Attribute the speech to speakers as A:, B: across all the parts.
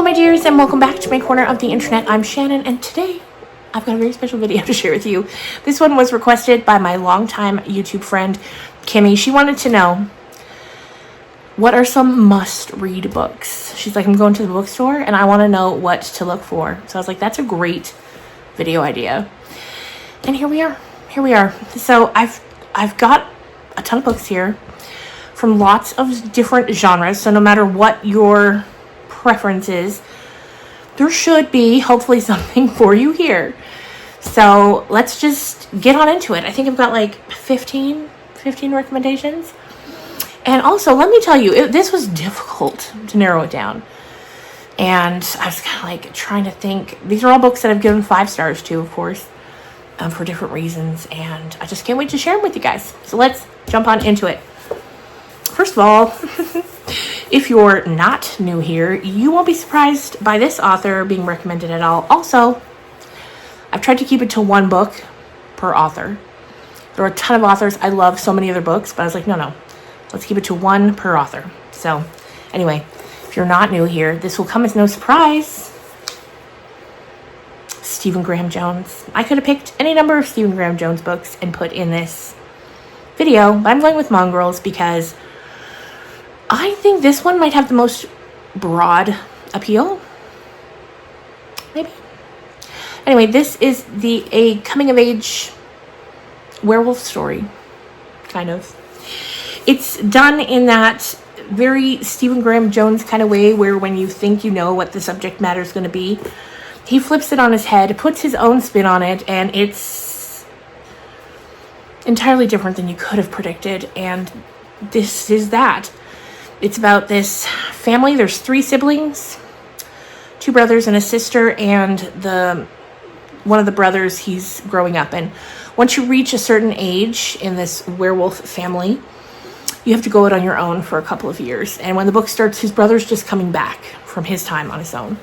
A: Hello my dears, and welcome back to my corner of the internet. I'm Shannon, and today I've got a very special video to share with you. This one was requested by my longtime YouTube friend Kimmy. She wanted to know, what are some must-read books? She's like, I'm going to the bookstore and I want to know what to look for. So I was like, that's a great video idea. And here we are. So I've got a ton of books here from lots of different genres. So no matter what your preference is, there should be hopefully something for you here. So let's just get on into it. I think I've got like 15 recommendations. And also, let me tell you, this was difficult to narrow it down. And I was kind of like trying to think. These are all books that I've given 5 stars to, of course, for different reasons. And I just can't wait to share them with you guys. So let's jump on into it. First of all, if you're not new here, you won't be surprised by this author being recommended at all. Also, I've tried to keep it to one book per author. There are a ton of authors. I love so many other books, but I was like, no. Let's keep it to one per author. So, anyway, if you're not new here, this will come as no surprise. Stephen Graham Jones. I could have picked any number of Stephen Graham Jones books and put in this video, but I'm going with Mong Girls because I think this one might have the most broad appeal. Maybe. Anyway, this is a coming-of-age werewolf story, kind of. It's done in that very Stephen Graham Jones kind of way where when you think you know what the subject matter is going to be, he flips it on his head, puts his own spin on it, and it's entirely different than you could have predicted. And this is that. It's about this family. There's 3 siblings, 2 brothers and a sister, and one of the brothers, he's growing up. And once you reach a certain age in this werewolf family, you have to go out on your own for a couple of years. And when the book starts, his brother's just coming back from his time on his own.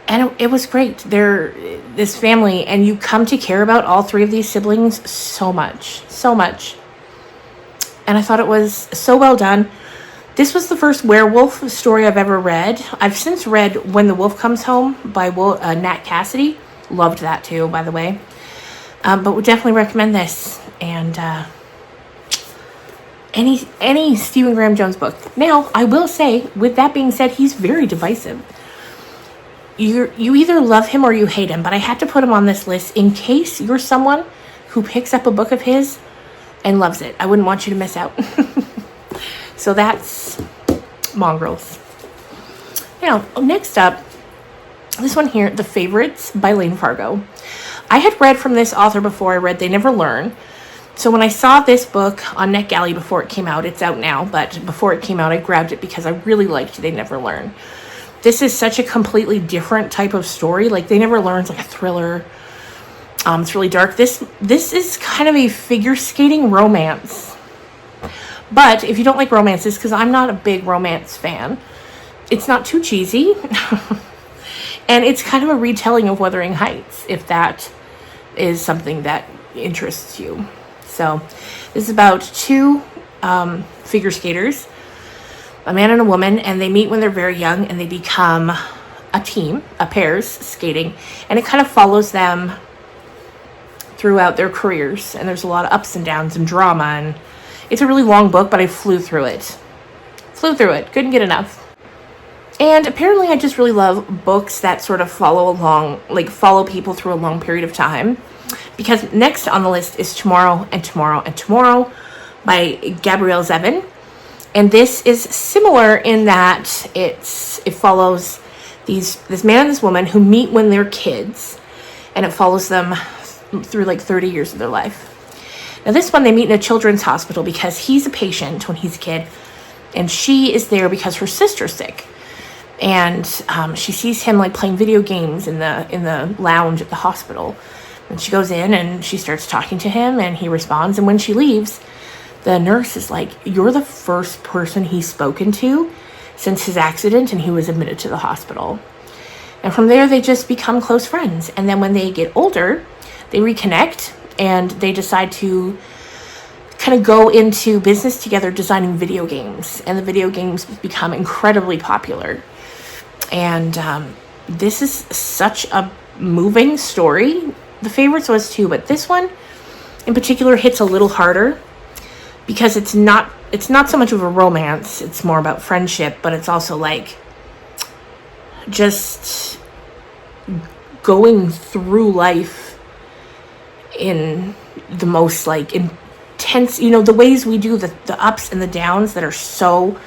A: And it was great. They're this family, and you come to care about all 3 of these siblings so much. And I thought it was so well done. This was the first werewolf story I've ever read. I've since read When the Wolf Comes Home by Nat Cassidy. Loved that too, by the way. But would definitely recommend this. And any Stephen Graham Jones book. Now, I will say, with that being said, he's very divisive. You either love him or you hate him, but I had to put him on this list in case you're someone who picks up a book of his and loves it. I wouldn't want you to miss out. So that's Mong Girls. Now, next up, this one here, The Favorites by Lane Fargo. I had read from this author before I read They Never Learn. So when I saw this book on NetGalley before it came out, it's out now, but before it came out, I grabbed it because I really liked They Never Learn. This is such a completely different type of story. Like, They Never Learn's like a thriller. It's really dark. This is kind of a figure skating romance. But if you don't like romances, because I'm not a big romance fan, it's not too cheesy. And it's kind of a retelling of Wuthering Heights, if that is something that interests you. So this is about 2 figure skaters, a man and a woman, and they meet when they're very young and they become a team, a pairs skating, and it kind of follows them throughout their careers. And there's a lot of ups and downs and drama, and it's a really long book, but I flew through it. Couldn't get enough. And apparently I just really love books that sort of follow people through a long period of time. Because next on the list is Tomorrow and Tomorrow and Tomorrow by Gabrielle Zevin. And this is similar in that it follows this man and this woman who meet when they're kids. And it follows them through like 30 years of their life. Now this one, they meet in a children's hospital because he's a patient when he's a kid. And she is there because her sister's sick. And she sees him like playing video games in the lounge at the hospital. And she goes in and she starts talking to him and he responds. And when she leaves, the nurse is like, you're the first person he's spoken to since his accident and he was admitted to the hospital. And from there, they just become close friends. And then when they get older, they reconnect and they decide to kind of go into business together designing video games. And the video games become incredibly popular. And this is such a moving story. The favorites was too, but this one in particular hits a little harder because it's not so much of a romance. It's more about friendship, but it's also like just going through life in the most like intense, the ways we do the ups and the downs that are so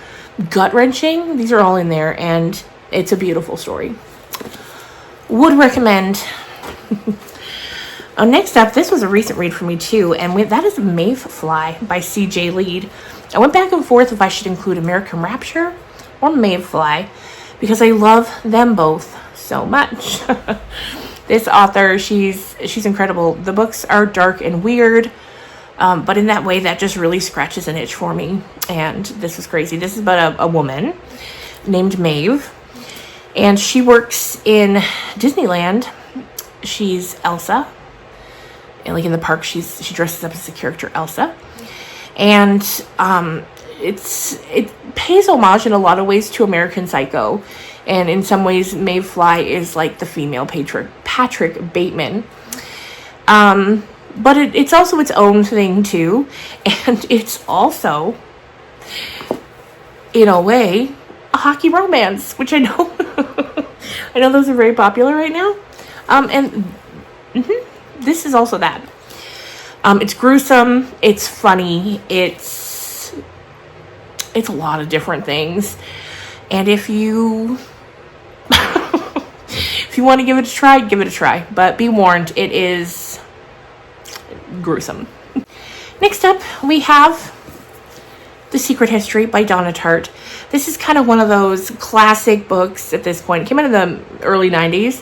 A: gut-wrenching. These are all in there, and it's a beautiful story. Would recommend. Next up, this was a recent read for me too, and that is Mayfly by C.J. Lead. I went back and forth if I should include American Rapture or Mayfly because I love them both so much. This author, she's incredible. The books are dark and weird, but in that way that just really scratches an itch for me. And this is crazy. This is about a woman named Maeve, and she works in Disneyland. She's Elsa, and like in the park, she dresses up as the character Elsa, and it pays homage in a lot of ways to American Psycho, and in some ways, Mayfly is like the female Patrick Bateman. But it's also its own thing too, and it's also, in a way, a hockey romance, which I know I know those are very popular right now. This is also that. It's gruesome, it's funny, it's a lot of different things. And if you if you want to give it a try, give it a try. But be warned, it is gruesome. Next up, we have The Secret History by Donna Tartt. This is kind of one of those classic books at this point. It came out in the early 90s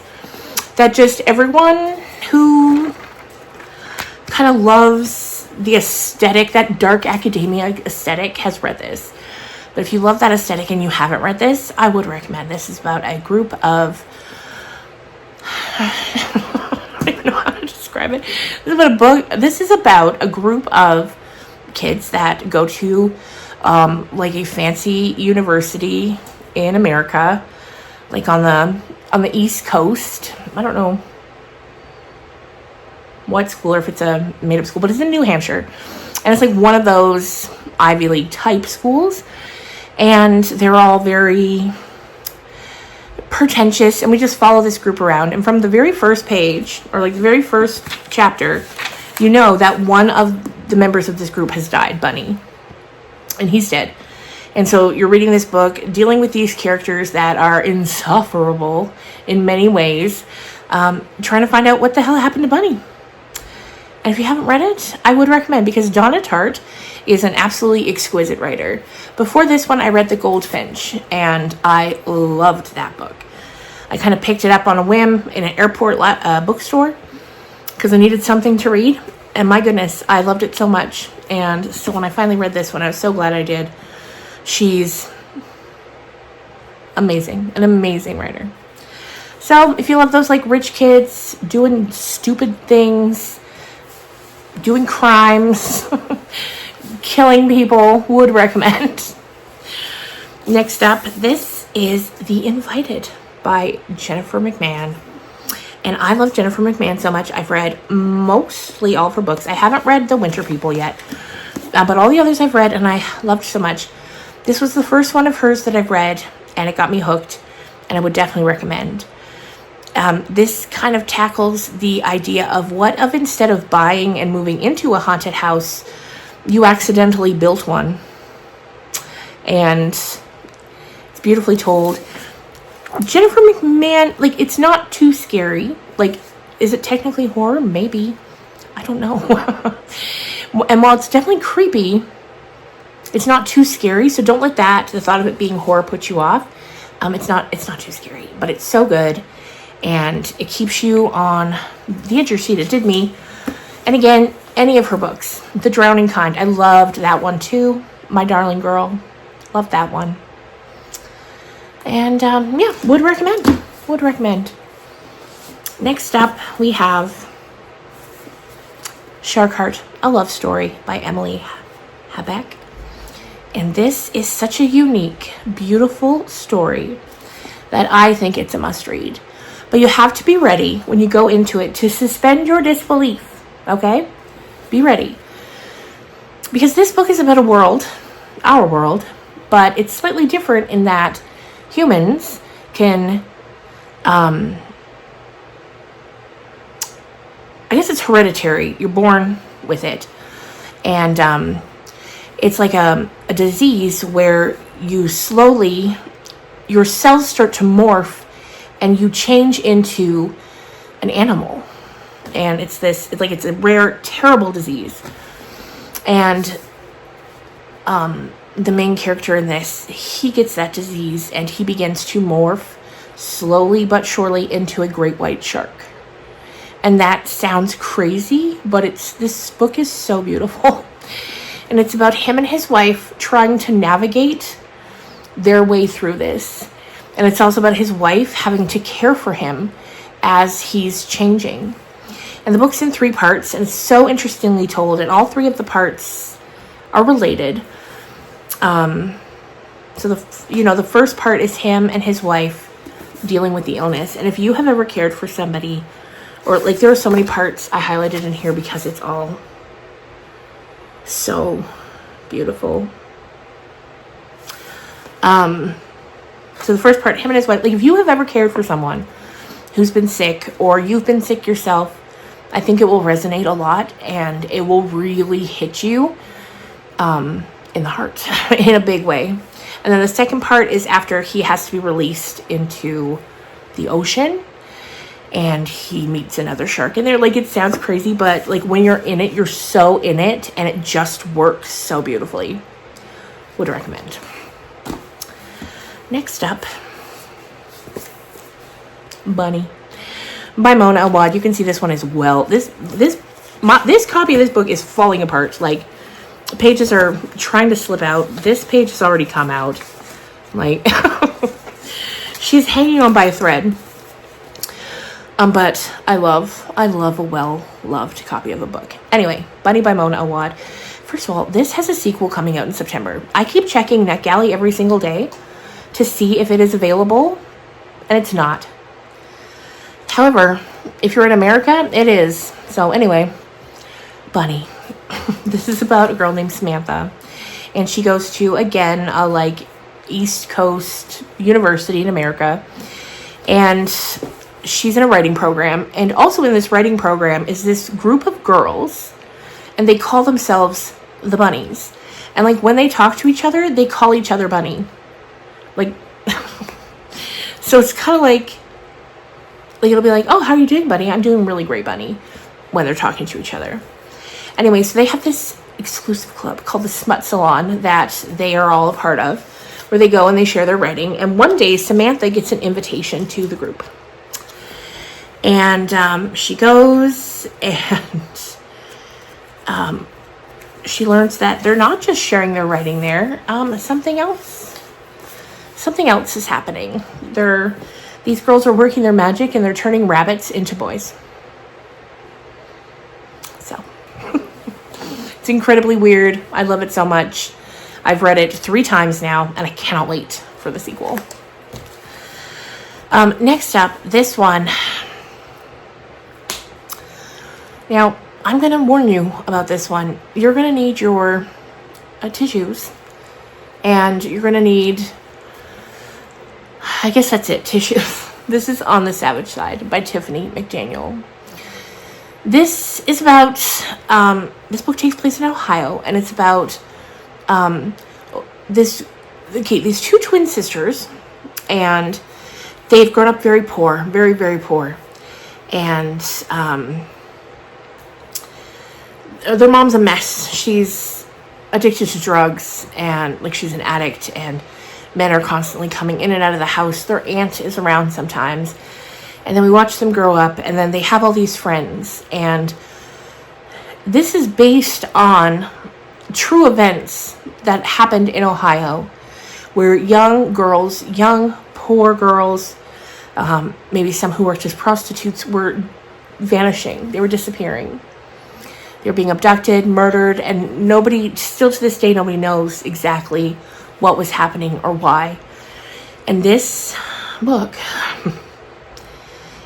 A: that just everyone who kind of loves the aesthetic, that dark academia aesthetic, has read this. But if you love that aesthetic and you haven't read this, I would recommend. This is about a group of I don't even know how to describe it. This is about a group of kids that go to like a fancy university in America, like on the East Coast. I don't know what school or if it's a made-up school, but it's in New Hampshire, and it's like one of those Ivy League type schools, and they're all very pretentious, and we just follow this group around. And from the very first page, or like the very first chapter, you know that one of the members of this group has died, Bunny, and he's dead. And so you're reading this book dealing with these characters that are insufferable in many ways, trying to find out what the hell happened to Bunny. And if you haven't read it, I would recommend, because Donna Tartt is an absolutely exquisite writer. Before this one, I read The Goldfinch, and I loved that book. I kind of picked it up on a whim in an airport bookstore because I needed something to read. And my goodness, I loved it so much. And so when I finally read this one, I was so glad I did. She's amazing, an amazing writer. So if you love those like rich kids doing stupid things, doing crimes, killing people, would recommend. Next up, this is The Invited by Jennifer McMahon. And I love Jennifer McMahon so much. I've read mostly all of her books. I haven't read The Winter People yet, but all the others I've read, and I loved so much. This was the first one of hers that I've read, and it got me hooked, and I would definitely recommend. This kind of tackles the idea of what if instead of buying and moving into a haunted house, you accidentally built one. And it's beautifully told. Jennifer McMahon, like, it's not too scary. Like, is it technically horror? Maybe. I don't know. And while it's definitely creepy, it's not too scary. So don't let the thought of it being horror put you off. It's not too scary, but it's so good. And it keeps you on the edge of your seat. It did me. And again, any of her books. The Drowning Kind. I loved that one too. My Darling Girl. Loved that one. And yeah, would recommend. Would recommend. Next up, we have Sharkart, a love story by Emily Habeck. And this is such a unique, beautiful story that I think it's a must read. But you have to be ready when you go into it to suspend your disbelief, okay? Be ready. Because this book is about a world, our world, but it's slightly different in that humans can, I guess it's hereditary. You're born with it. And it's like a disease where you slowly, your cells start to morph and you change into an animal. And it's a rare, terrible disease. And the main character in this, he gets that disease and he begins to morph slowly but surely into a great white shark. And that sounds crazy, but this book is so beautiful. And it's about him and his wife trying to navigate their way through this. And it's also about his wife having to care for him as he's changing. And the book's in 3 parts, and it's so interestingly told, and all 3 of the parts are related. So the first part is him and his wife dealing with the illness. And if you have ever cared for somebody, or like there are so many parts I highlighted in here because it's all so beautiful. So the first part, him and his wife, like if you have ever cared for someone who's been sick or you've been sick yourself, I think it will resonate a lot and it will really hit you in the heart in a big way. And then the second part is after he has to be released into the ocean and he meets another shark in there. Like it sounds crazy, but like when you're in it, you're so in it and it just works so beautifully. Would recommend. Next up, Bunny by Mona Awad. You can see this one as well. This copy of this book is falling apart. Like pages are trying to slip out. This page has already come out. Like she's hanging on by a thread. But I love a well-loved copy of a book. Anyway, Bunny by Mona Awad. First of all, this has a sequel coming out in September. I keep checking NetGalley every single day to see if it is available, and it's not. However, if you're in America, it is. So anyway, Bunny. This is about a girl named Samantha, and she goes to, again, a like East Coast university in America, and she's in a writing program. And also in this writing program is this group of girls, and they call themselves the Bunnies. And like when they talk to each other, they call each other Bunny. Like, so it's kind of like it'll be like, oh, how are you doing, Bunny? I'm doing really great, Bunny, when they're talking to each other. Anyway, so they have this exclusive club called the Smut Salon that they are all a part of, where they go and they share their writing. And one day, Samantha gets an invitation to the group. And she goes and she learns that they're not just sharing their writing there. Something else is happening. These girls are working their magic and they're turning rabbits into boys. So it's incredibly weird. I love it so much. I've read it 3 times now and I cannot wait for the sequel. Next up, this one. Now, I'm going to warn you about this one. You're going to need your tissues. And you're going to need, I guess that's it, tissues. This is On the Savage Side by Tiffany McDaniel. This is about, this book takes place in Ohio. And it's about these 2 twin sisters. And they've grown up very poor, very, very poor. And their mom's a mess. She's addicted to drugs and like she's an addict, and men are constantly coming in and out of the house. Their aunt is around sometimes. And then we watch them grow up, and then they have all these friends. And this is based on true events that happened in Ohio, where young girls, young poor girls, maybe some who worked as prostitutes, were vanishing. They were disappearing. They were being abducted, murdered, and still to this day, nobody knows exactly what was happening or why. And this book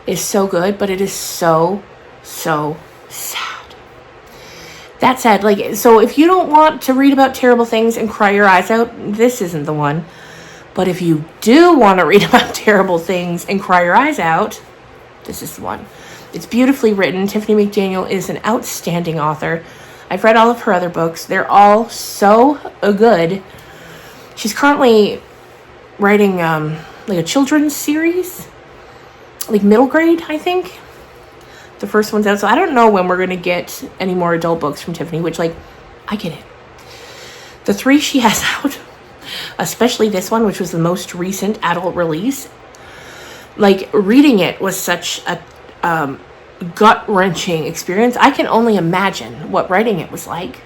A: is so good, but it is so sad. That said, like, so if you don't want to read about terrible things and cry your eyes out, this isn't the one. But if you do want to read about terrible things and cry your eyes out, this is the one. It's beautifully written. Tiffany McDaniel is an outstanding author. I've read all of her other books. They're all so good. She's currently writing like a children's series, like middle grade, I think. The first one's out, so I don't know when we're going to get any more adult books from Tiffany, which, like, I get it. The 3 she has out, especially this one, which was the most recent adult release, like, reading it was such a gut-wrenching experience. I can only imagine what writing it was like.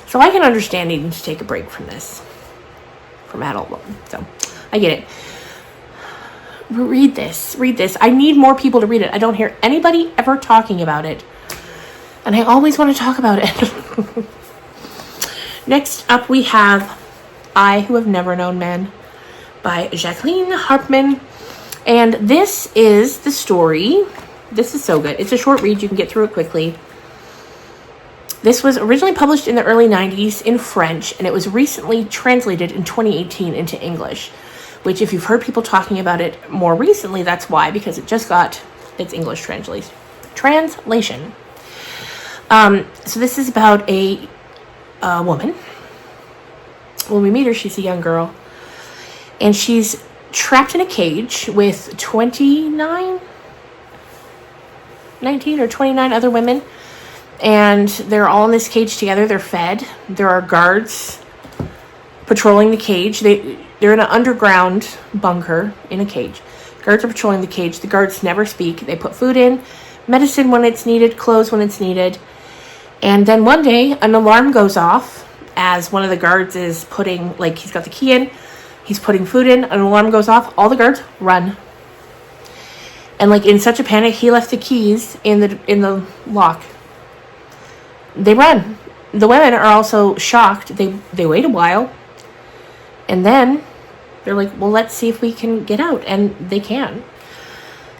A: So I can understand needing to take a break from this, from adult books. So I get it. Read this. I need more people to read it. I don't hear anybody ever talking about it, and I always want to talk about it. Next up, we have I Who Have Never Known Men by Jacqueline Harpman. And this is the story. This is so good. It's a short read. You can get through it quickly. This was originally published in the early 90s in French, and it was recently translated in 2018 into English, which, if you've heard people talking about it more recently, that's why, because it just got its English translation. So this is about a woman. When we meet her, she's a young girl, and she's trapped in a cage with 19 or 29 other women, and they're all in this cage together. They're fed. There are guards patrolling the cage. They're in an underground bunker in a cage. Guards are patrolling the cage. The guards never speak. They put food in, medicine when it's needed, clothes when it's needed. And then one day, an alarm goes off as one of the guards is putting, like, he's got the key in, he's putting food in, an alarm goes off, all the guards run. And, like, in such a panic, he left the keys in the lock. They run. The women are also shocked. They wait a while. And then they're like, well, let's see if we can get out. And they can.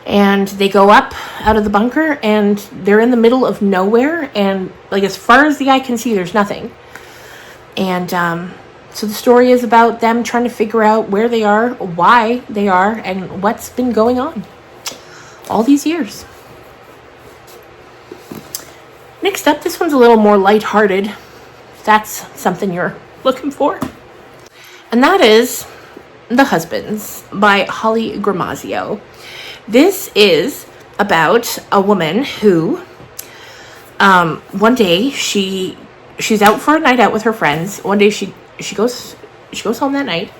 A: And they go up out of the bunker, and they're in the middle of nowhere. And, like, as far as the eye can see, there's nothing. And so the story is about them trying to figure out where they are, why they are, and what's been going on all these years. Next up, this one's a little more lighthearted, if that's something you're looking for. And that is The Husbands by Holly Gramazio. This is about a woman who, one day she's out for a night out with her friends. One day she goes home that night,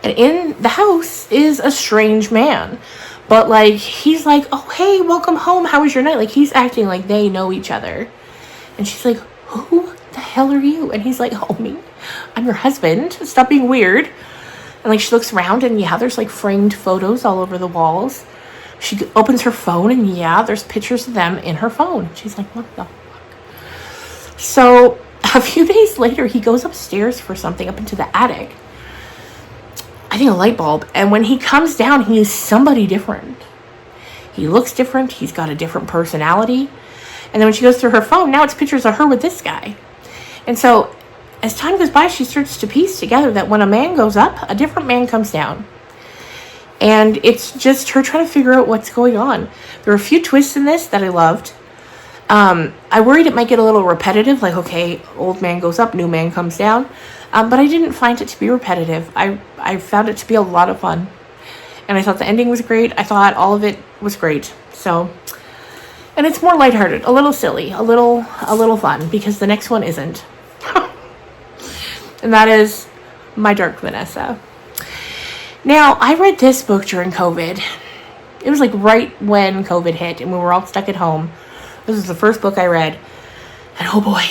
A: and in the house is a strange man. But, like, he's like, oh, hey, welcome home. How was your night? Like, he's acting like they know each other. And she's like, who the hell are you? And he's like, oh, me? I'm your husband. Stop being weird. And, like, she looks around, and, yeah, there's, like, framed photos all over the walls. She opens her phone, and, yeah, there's pictures of them in her phone. She's like, what the fuck? So a few days later, he goes upstairs for something up into the attic. I think a light bulb. And when he comes down, he is somebody different. He looks different. He's got a different personality. And then when she goes through her phone, now it's pictures of her with this guy. And so as time goes by, she starts to piece together that when a man goes up, a different man comes down. And it's just her trying to figure out what's going on. There are a few twists in this that I loved. I worried it might get a little repetitive, like, okay, old man goes up, new man comes down. But I didn't find it to be repetitive. I found it to be a lot of fun. And I thought the ending was great. I thought all of it was great. So, and it's more lighthearted, a little silly, a little fun, because the next one isn't. And that is My Dark Vanessa. Now, I read this book during COVID. It was like right when COVID hit and we were all stuck at home. This was the first book I read. And oh boy,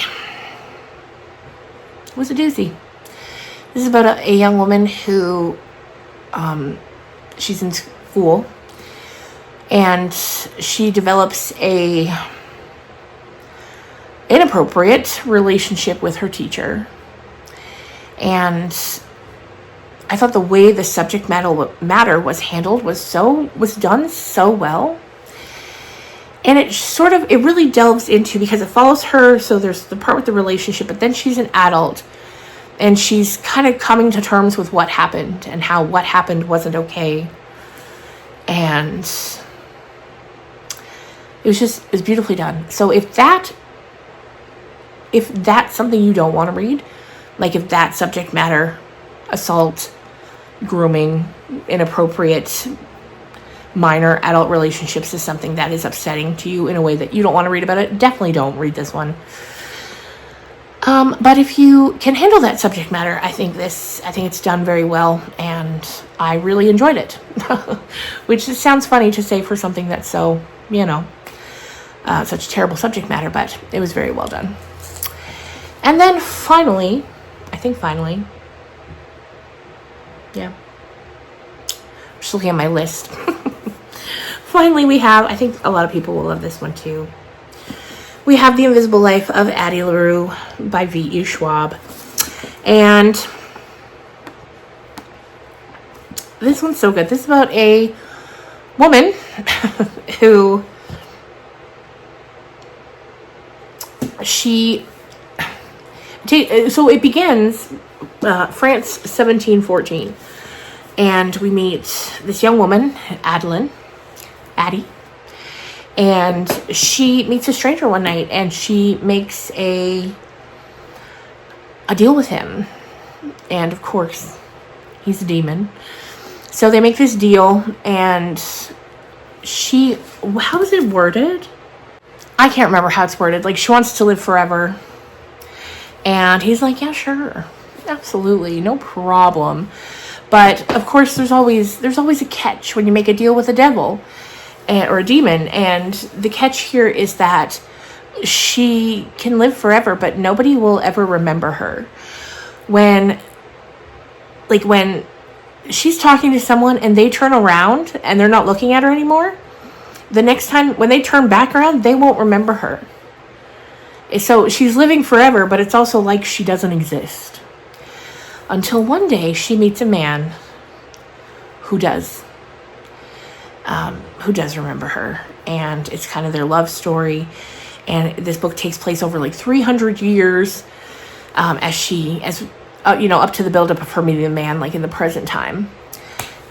A: it was a doozy. This is about a young woman who, she's in school, and she develops a inappropriate relationship with her teacher. And I thought the way the subject matter was handled was done so well. And it really delves into, because it follows her. So there's the part with the relationship, but then she's an adult and she's kind of coming to terms with what happened and how what happened wasn't okay. And it was beautifully done. So if that's something you don't want to read, like if that subject matter, assault, grooming, inappropriate minor adult relationships, is something that is upsetting to you in a way that you don't want to read about it, definitely don't read this one. But if you can handle that subject matter, I think it's done very well, and I really enjoyed it. Which sounds funny to say for something that's so, such terrible subject matter, but it was very well done. And then finally, yeah, just looking at my list. Finally, we have, I think a lot of people will love this one too. We have The Invisible Life of Addy Laru by V.E. Schwab. And this one's so good. This is about a woman who so it begins France 1714, and we meet this young woman, Addy, and she meets a stranger one night, and she makes a deal with him, and of course he's a demon. So they make this deal, and how is it worded? I can't remember how it's worded. Like, she wants to live forever. And he's like, yeah, sure. Absolutely. No problem. But, of course, there's always a catch when you make a deal with a devil or a demon. And the catch here is that she can live forever, but nobody will ever remember her. When she's talking to someone and they turn around and they're not looking at her anymore, the next time when they turn back around, they won't remember her. So she's living forever, but it's also like she doesn't exist. Until one day she meets a man who does remember her. And it's kind of their love story. And this book takes place over like 300 years up to the buildup of her meeting the man, like in the present time.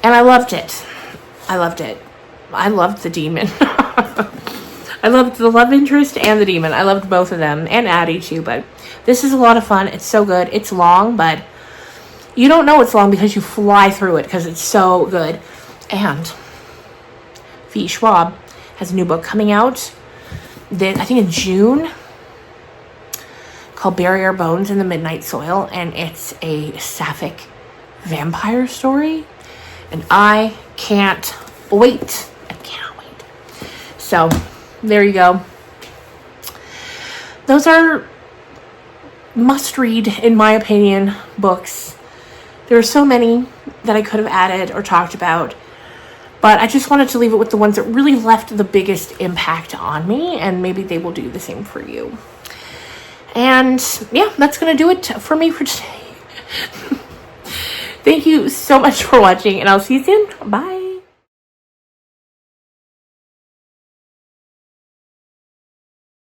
A: And I loved it. I loved the demon. I loved the love interest and the demon. I loved both of them, and Addy too, but this is a lot of fun. It's so good. It's long, but you don't know it's long because you fly through it because it's so good. And V. Schwab has a new book coming out, I think in June, called Bury Our Bones in the Midnight Soil, and it's a sapphic vampire story, and I can't wait. So there you go. Those are must-read, in my opinion, books. There are so many that I could have added or talked about, but I just wanted to leave it with the ones that really left the biggest impact on me, and maybe they will do the same for you. And yeah, that's going to do it for me for today. Thank you so much for watching, and I'll see you soon. Bye.